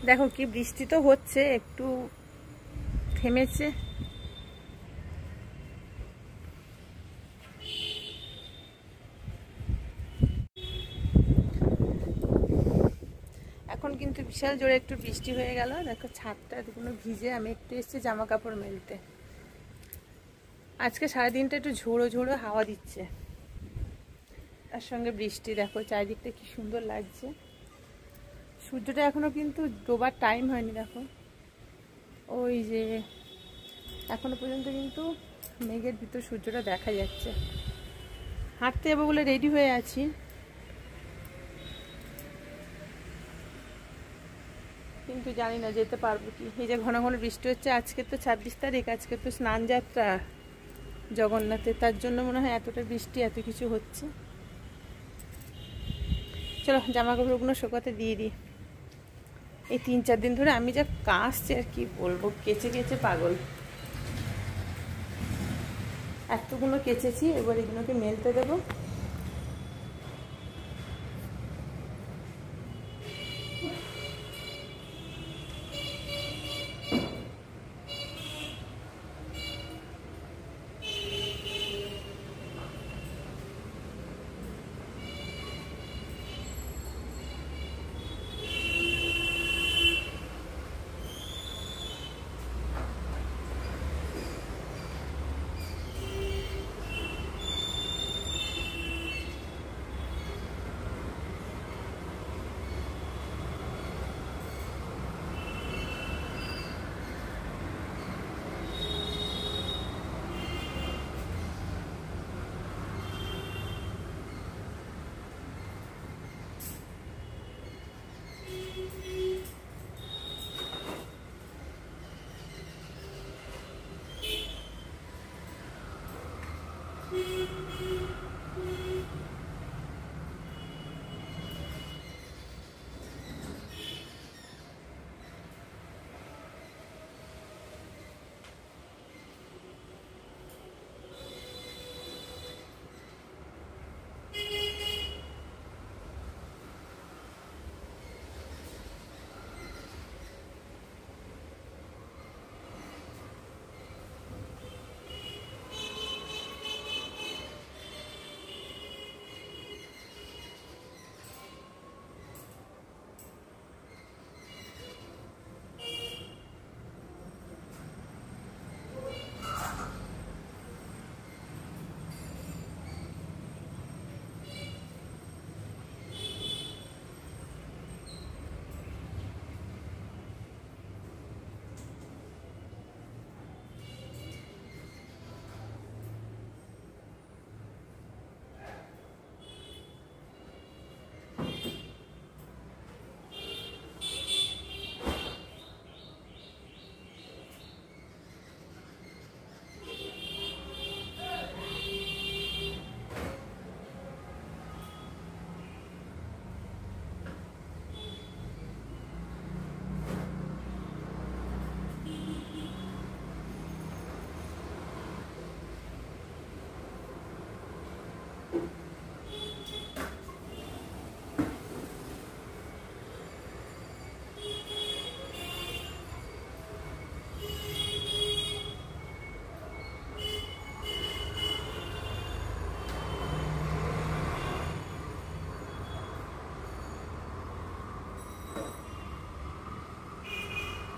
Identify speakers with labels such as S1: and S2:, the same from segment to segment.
S1: দেখো কি বৃষ্টি তো হচ্ছে, একটু থেমেছে। এখন কিন্তু বিশাল জোরে একটু বৃষ্টি হয়ে গেল। দেখো ছাদটা এতগুলো ভিজে, আমি একটু এসেছি জামা কাপড় মেলতে। আজকে সারাদিনটা একটু ঝোড়ো ঝোড়ো হাওয়া দিচ্ছে, তার সঙ্গে বৃষ্টি। দেখো চারিদিকটা কি সুন্দর লাগছে। সূর্যটা এখনো কিন্তু ডোবার টাইম হয়নি। দেখো ওই যে এখনো পর্যন্ত কিন্তু মেঘের ভিতর সূর্যটা দেখা যাচ্ছে। হাঁটতে যাবো বলে রেডি হয়ে আছি, কিন্তু জানি না যেতে পারবো কি। এই যে ঘন ঘন বৃষ্টি হচ্ছে। আজকে তো 26 তারিখ, আজকে তো স্নান যাত্রা জগন্নাথের, তার জন্য মনে হয় এতটা বৃষ্টি, এত কিছু হচ্ছে। চলো জামা কাপড়গুলো শুকাতে দিয়ে দিই। এই 3-4 দিন ধরে আমি যা কাশছি আর কি বলবো, কেচে কেচে পাগল। এতগুলো কেচেছি, এবার এগুলোকে মেলতে দেবো।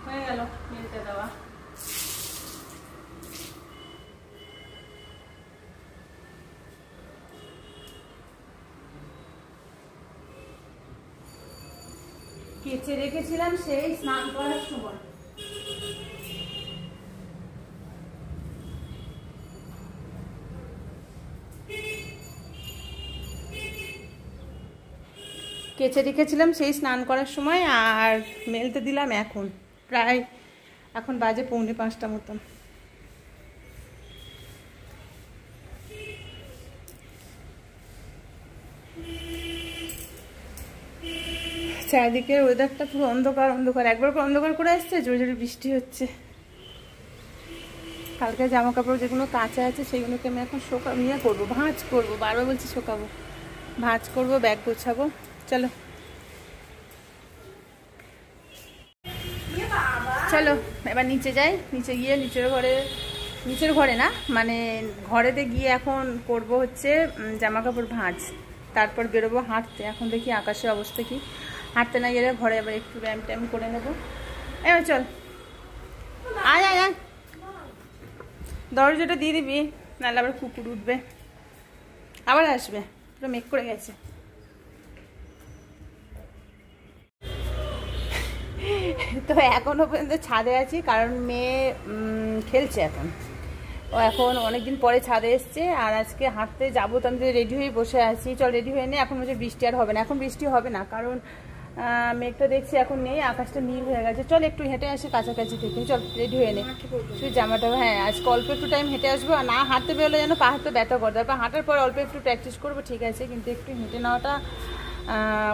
S1: হয়ে গেল মেলতে দেওয়া। কেচে রেখেছিলাম সেই স্নান করার সময়। কেচে রেখেছিলাম সেই স্নান করার সময়, আর মেলতে দিলাম এখন। প্রায় এখন বাজে 4:45 মতন। চারিদিকের ওয়েদারটা পুরো অন্ধকার অন্ধকার, একবার পর অন্ধকার করে আসছে, জোরে জোরে বৃষ্টি হচ্ছে। কালকে জামা কাপড় যেগুলো কাঁচা আছে সেগুলোকে আমি এখন করবো, ভাঁজ করবো। বারবার বলছি শোকাবো, ভাঁজ করবো, ব্যাগ গোছাবো। চলো। চলো এবার নিচে যাই, নিচে গিয়ে নিচের ঘরে না মানে ঘরেতে গিয়ে এখন করব হচ্ছে জামা কাপড় ভাঁজ, তারপর বেরোবো হাঁটতে। এখন দেখি আকাশের অবস্থা কি, হাঁটতে না গেলে ঘরে আবার একটু ব্যায়াম ট্যাম করে নেবো। এবার চল, আয় আয় আয়, দরজাটা দিয়ে দিবি, নাহলে আবার কুকুর উঠবে, আবার আসবে, পুরো মেঘ করে গেছে। তো এখনো পর্যন্ত ছাদে আছি, কারণ মেয়ে খেলছে এখন, ও এখন অনেকদিন পরে ছাদে এসছে। আর আজকে হাঁটতে যাবো, তো আমি রেডি হয়ে বসে আছি, চল রেডি হয়ে নে। এখন বলছে বৃষ্টি আর হবে না, এখন বৃষ্টি হবে না, কারণ মেঘটা দেখছি এখন নেই, আকাশটা নীল হয়ে গেছে। চল একটু হেঁটে আসি কাছাকাছি থেকে, চল রেডি হয়ে নে তুই জামাটা। হ্যাঁ আজকে অল্প একটু টাইম হেঁটে আসবো, আর না হাঁটতে বেরোলে যেন পা হাতে ব্যথা করে, তারপর হাঁটার পর অল্প একটু প্র্যাকটিস করবো, ঠিক আছে, কিন্তু একটু হেঁটে নেওয়াটা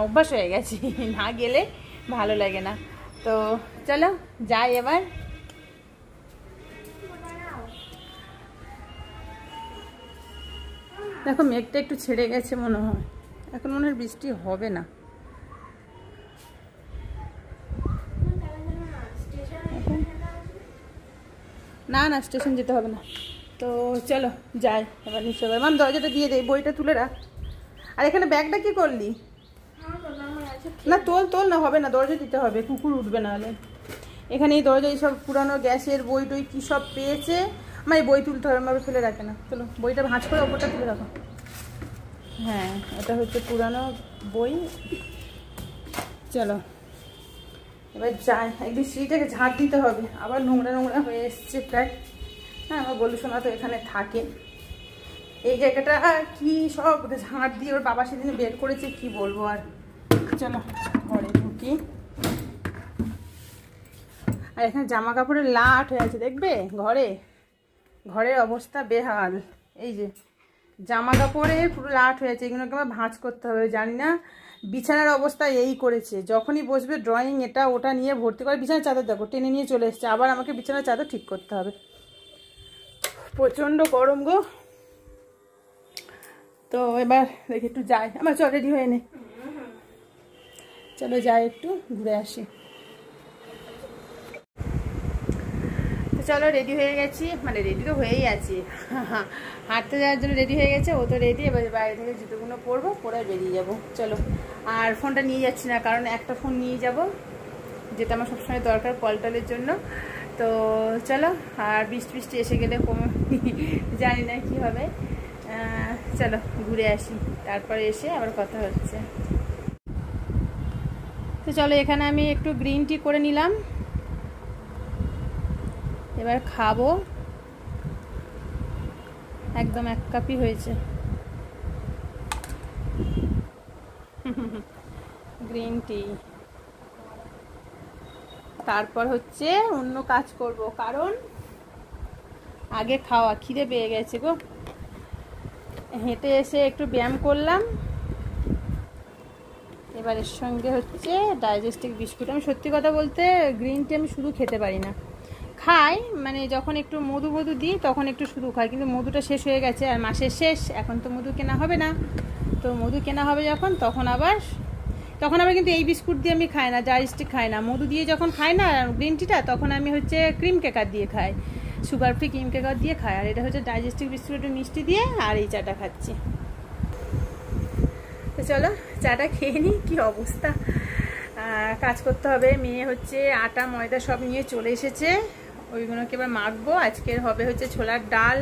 S1: অভ্যাস হয়ে গেছে, না গেলে ভালো লাগে না। তো চলো যাই এবার। দেখো মেঘটা একটু ছেড়ে গেছে মনে হয়, এখন মনে হয় বৃষ্টি হবে না। না না স্টেশন যেতে হবে না, তো চলো যাই এবার নিচে। মাম দরজাটা দিয়ে দে, বইটা তুলে রাখ। আর এখানে ব্যাগটা কি করলি? না তোল না, হবে না, দরজা দিতে হবে, কুকুর উঠবে না হলে। এখানে এই দরজা এইসব পুরানো গ্যাসের বই টই কী সব পেয়েছে, আমার এই বই তুলতে হবে, আমার ফেলে রাখে না। চলো বইটা ভাঁজ করে ওপরটা তুলে রাখো। হ্যাঁ এটা হচ্ছে পুরানো বই। চলো এবার যাই, একদিন সিঁড়িটাকে ঝাঁট দিতে হবে, আবার নোংরা নোংরা হয়ে এসছে প্রায়। হ্যাঁ আমার বলু শোনা তো এখানে থাকে, এই জায়গাটা কি সব ঝাঁট দিয়ে ওর বাবা সেদিন বের করেছে, কি বলবো আর। চলো ঘরে ঢুকি। আর এখানে জামা কাপড়ের লাট হয়ে আছে, দেখবে ঘরের অবস্থা বেহাল। এই যে জামা কাপড়ের পুরো লাট হয়ে আছে, এগুলোকে আমার ভাঁজ করতে হবে। জানি না বিছানার অবস্থা এই করেছে, যখনই বসবে ড্রয়িং এটা ওটা নিয়ে ভর্তি করে। বিছানার চাদর দেখো টেনে নিয়ে চলে এসছে, আবার আমাকে বিছানার চাদর ঠিক করতে হবে। প্রচণ্ড গরম গো। তো এবার দেখি একটু যাই, আমার চল রেডি হয়ে নে, চলো যাই একটু ঘুরে আসি। তো চলো রেডি হয়ে গেছি, মানে রেডি তো হয়েই আছি, হাঁটতে যাওয়ার জন্য রেডি হয়ে গেছে, ও তো রেডি। এবার বাইরে থেকে জুতোগুলো পরবো, পরে বেরিয়ে যাবো। চলো, আর ফোনটা নিয়ে যাচ্ছি না, কারণ একটা ফোন নিয়ে যাব, যেটা আমার সবসময় দরকার কলটলের জন্য। তো চলো, আর বৃষ্টি এসে গেলে জানি না কি হবে। চলো ঘুরে আসি, তারপরে এসে আবার কথা হচ্ছে। তো চলো এখানে আমি একটু গ্রিন টি করে নিলাম, এবার খাবো, একদম 1 কাপই হয়েছে গ্রিন টি। তারপর হচ্ছে অন্য কাজ করব, কারণ আগে খাওয়া, খিদে পেয়ে গেছে গো। হেঁটে এসে একটু ব্যায়াম করলাম, এবার এর সঙ্গে হচ্ছে ডাইজেস্টিক বিস্কুট। আমি সত্যি কথা বলতে গ্রিন টি আমি শুধু খেতে পারি না, খাই মানে যখন একটু মধু দিই তখন একটু শুধু খাই, কিন্তু মধুটা শেষ হয়ে গেছে, আর মাসের শেষ, এখন তো মধু কেনা হবে না। তো মধু কেনা হবে যখন, তখন আবার কিন্তু এই বিস্কুট দিয়ে আমি খাই না, ডাইজেস্টিক খাই না। মধু দিয়ে যখন খাই না গ্রিন টিটা, তখন আমি হচ্ছে ক্রিম কেকার দিয়ে খাই, সুগার ফ্রি ক্রিম কেকার দিয়ে খাই। আর এটা হচ্ছে ডাইজেস্টিক বিস্কুট, একটু মিষ্টি দিয়ে, আর এই চাটা খাচ্ছি। তো চলো চাটা খেয়ে নিই, কী অবস্থা, কাজ করতে হবে। মেয়ে হচ্ছে আটা ময়দা সব নিয়ে চলে এসেছে, ওইগুলোকে এবার মাখবো। আজকের হবে হচ্ছে ছোলার ডাল,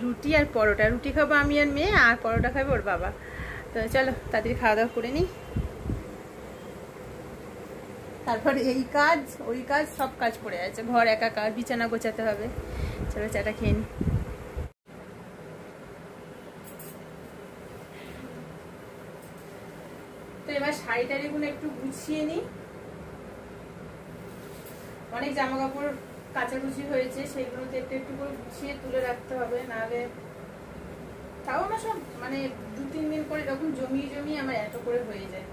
S1: রুটি আর পরোটা। রুটি খাবো আমি আর মেয়ে, আর পরোটা খাবে ওর বাবা। তো চলো তাড়াতাড়ি খাওয়া দাওয়া করে নিই, তারপর এই কাজ ওই কাজ সব কাজ পড়ে আছে, ঘর একাকার, বিছানা গোছাতে হবে। চলো চাটা খেয়ে নিই। তো এবার শাড়ি টাড়িগুলো একটু গুছিয়ে নিই, অনেক জামা কাপড় কাচাকুচি হয়েছে, সেগুলোতে একটু একটু করে গুছিয়ে তুলে রাখতে হবে, নাহলে তাও না সব মানে 2-3 দিন করে এরকম জমিয়ে আমার এত করে হয়ে যায়।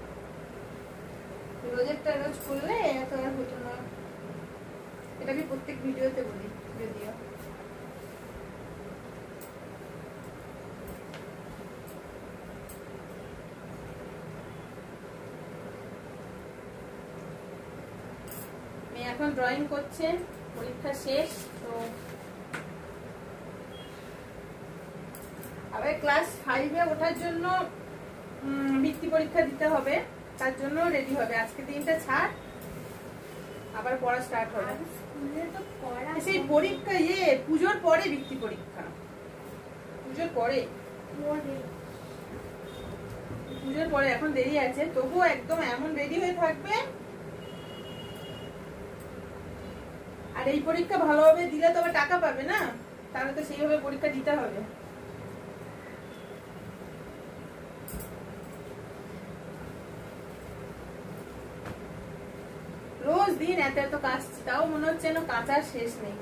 S1: রোজেরটা রোজ করলে এত আর হতো না, এটা আমি প্রত্যেক ভিডিওতে বলি যদিও। মেয়ে এখন ড্রয়িং করছে, পরীক্ষা শেষ তো আবার ক্লাস 5-এ ওঠার জন্য বৃত্তি পরীক্ষা দিতে হবে, তার জন্য রেডি হবে। আজকে দিনটা ছাড়, আবার পড়া স্টার্ট হবে। সেই পরীক্ষা পুজোর পরে বৃত্তি পরীক্ষা, পুজোর পরে, পুজোর পরে এখন দেরি আছে, তবুও একদম এমন রেডি হয়ে থাকবে। আর এই পরীক্ষা ভালোভাবে দিলে তবে টাকা পাবে না, তাহলে তো সেইভাবে পরীক্ষা দিতে হবে। রোজ দিন এত এত কাজছি, তাও মনে হচ্ছে যেন কাঁচার শেষ নেই।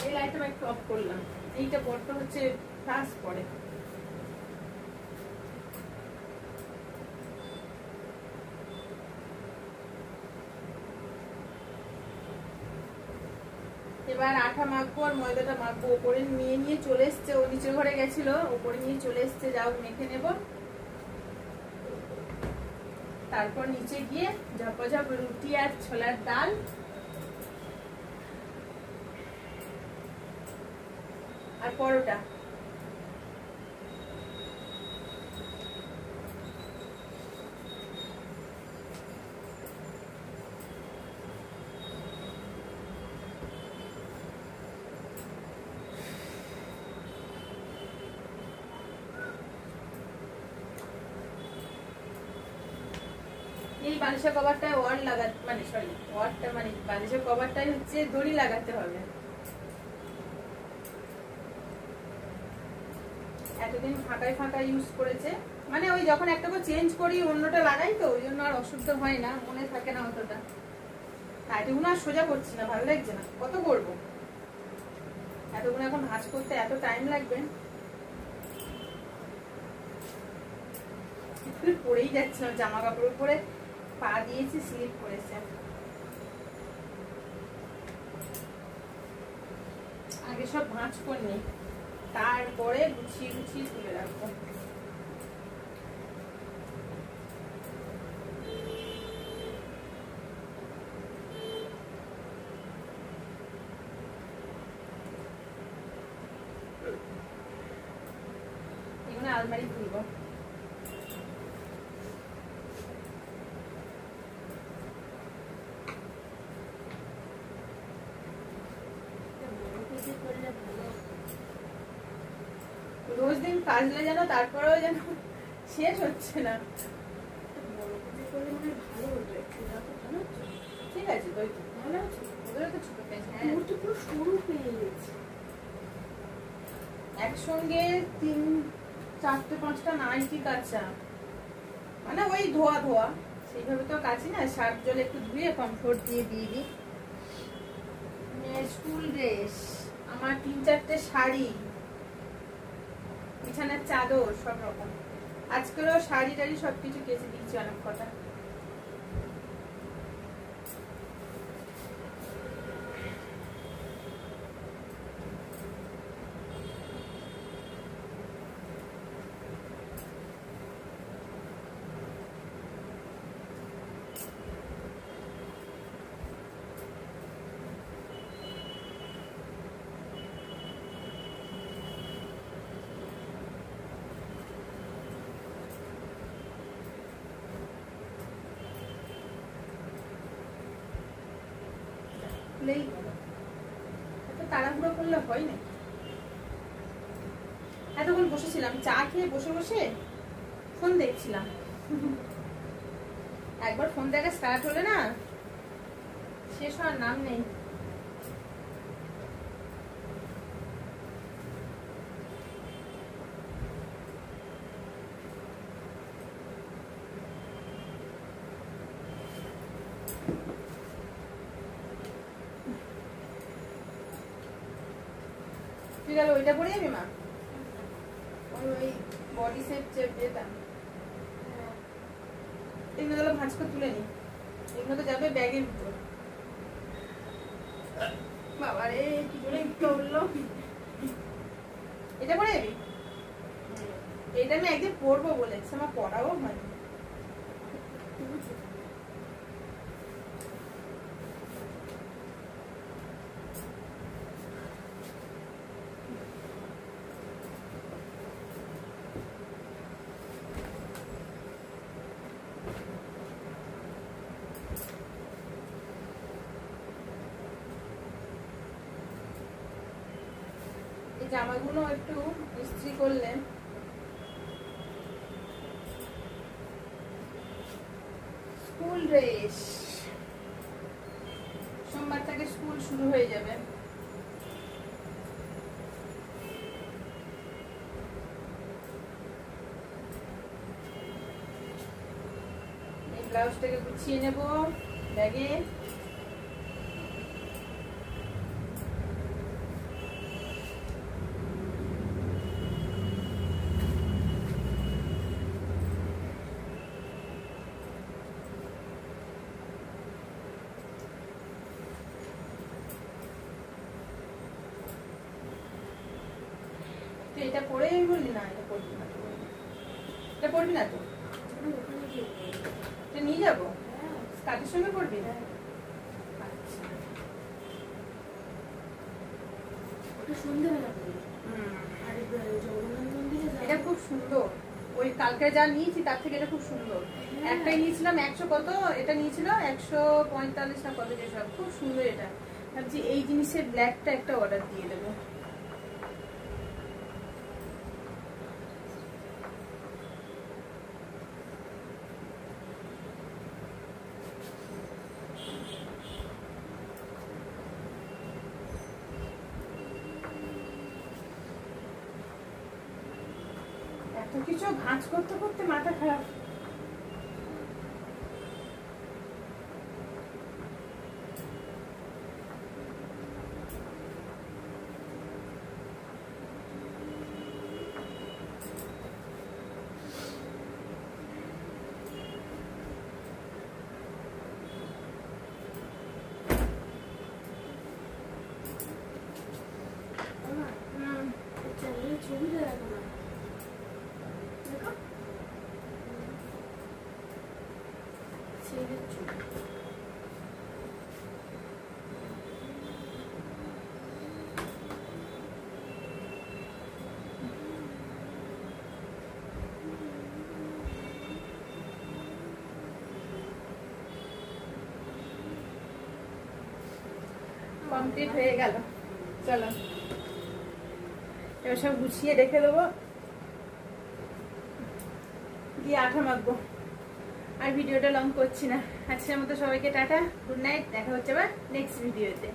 S1: এই লাইটটা একটু অফ করলাম, এইটা বড্ড হচ্ছে ক্লাস পরে। এবার আঠা মাখবো আর ময়দাটা মাখবো। ওপরে নিয়ে চলে এসছে, ও নিচের ঘরে গেছিল, ওপরে নিয়ে চলে এসছে, যাও মেখে নেব। তারপর নিচে গিয়ে ঝাপাঝাপ রুটি আর ছোলার ডাল আর পরোটা। এই বালিশের কভারটায় ওয়ার লাগাতে, মানে সরি ওয়ারটা মানে বালিশের কভারটাই হচ্ছে দড়ি লাগাতে হবে। এতদিন ফাঁকায় ফাঁকায় ইউজ করেছে, মানে ওই যখন একটা করে চেঞ্জ করি অন্যটা লাগাই, তো ওই জন্য আর অসুবিধ হয় না, মনে থাকে না অতটা। এতগুলো আর সোজা করছি না, ভালো লাগছে না, কত করবো এতগুলো, এখন ভাঁজ করতে এত টাইম লাগবে। পরেই যাচ্ছে না, জামা কাপড় পরে পা দিয়েছি, স্লিপ করেছে। আগে সব ভাঁজ করে নিই, তারপরে গুছিয়ে গুছিয়ে তুলে রাখবো। এগুলো আলমারি খুলবো। রোজ দিন কাজলে যেন তারপরেও যেন শেষ হচ্ছে না। ঠিক আছে, একসঙ্গে 3-4-5টা নাইটি কাচা, মানে ওই ধোয়া ধোয়া সেইভাবে তো কাচি না, সার্ফ জলে একটু ধুয়ে কমফোর্ট দিয়ে দিয়ে দিই। স্কুল ড্রেস, আমার 3-4টে শাড়ি, বিছানার চাদর, সব রকম। আজকেরও শাড়ি টাড়ি সবকিছু কেচে দিয়েছি অনেক কটা। এত তাড়াহুড়ো করলে হয় না। এতক্ষণ বসেছিলাম, চা খেয়ে বসে বসে ফোন দেখছিলাম। একবার ফোন দেখা স্টার্ট হলে না শেষ হওয়ার নাম নেই। তুই গেল ওইটা পরে যাবি মা, ওই বডি সেট যেটা, এগুলো গেলে ভাঁজ করে তুলে নি, এগুলো তো যাবে ব্যাগের ভিতর। বাবা রে কি করে উঠলো, এটা পরে যাবি? এটা আমি একদিন পরবো বলেছি, আমার পরাও হয়নি। জামাগুলো একটু ইস্ত্রি করলে স্কুল ড্রেস, সোমবার থেকে স্কুল শুরু হয়ে যাবে। এই ব্লাউজটাকে গুছিয়ে নেব ব্যাগে। এটা পরে বললি না, এটা পড়বি না, এটা পড়বি না তো, এটা নিয়ে যাবো কাজের সঙ্গে পড়বি। আচ্ছা এটা খুব সুন্দর, ওই কালকে যা নিয়েছি তার থেকে এটা খুব সুন্দর। একটাই নিয়েছিলাম 100 কত, এটা নিয়েছিল 145 না কত, যেসব খুব সুন্দর। এটা ভাবছি এই জিনিসের ব্ল্যাকটা একটা অর্ডার দিয়ে দেবো। এত কিছু ভাঁজ করতে করতে মাথা খারাপ। কমপ্লিট হয়ে গেল, চলো এবার সব গুছিয়ে রেখে দেবো, দিয়ে আঠা মাখবো। আর ভিডিওটা লং করছি না। আজকের মতো সবাইকে টাটা, গুড নাইট, দেখা হচ্ছে আবার নেক্সট ভিডিওতে।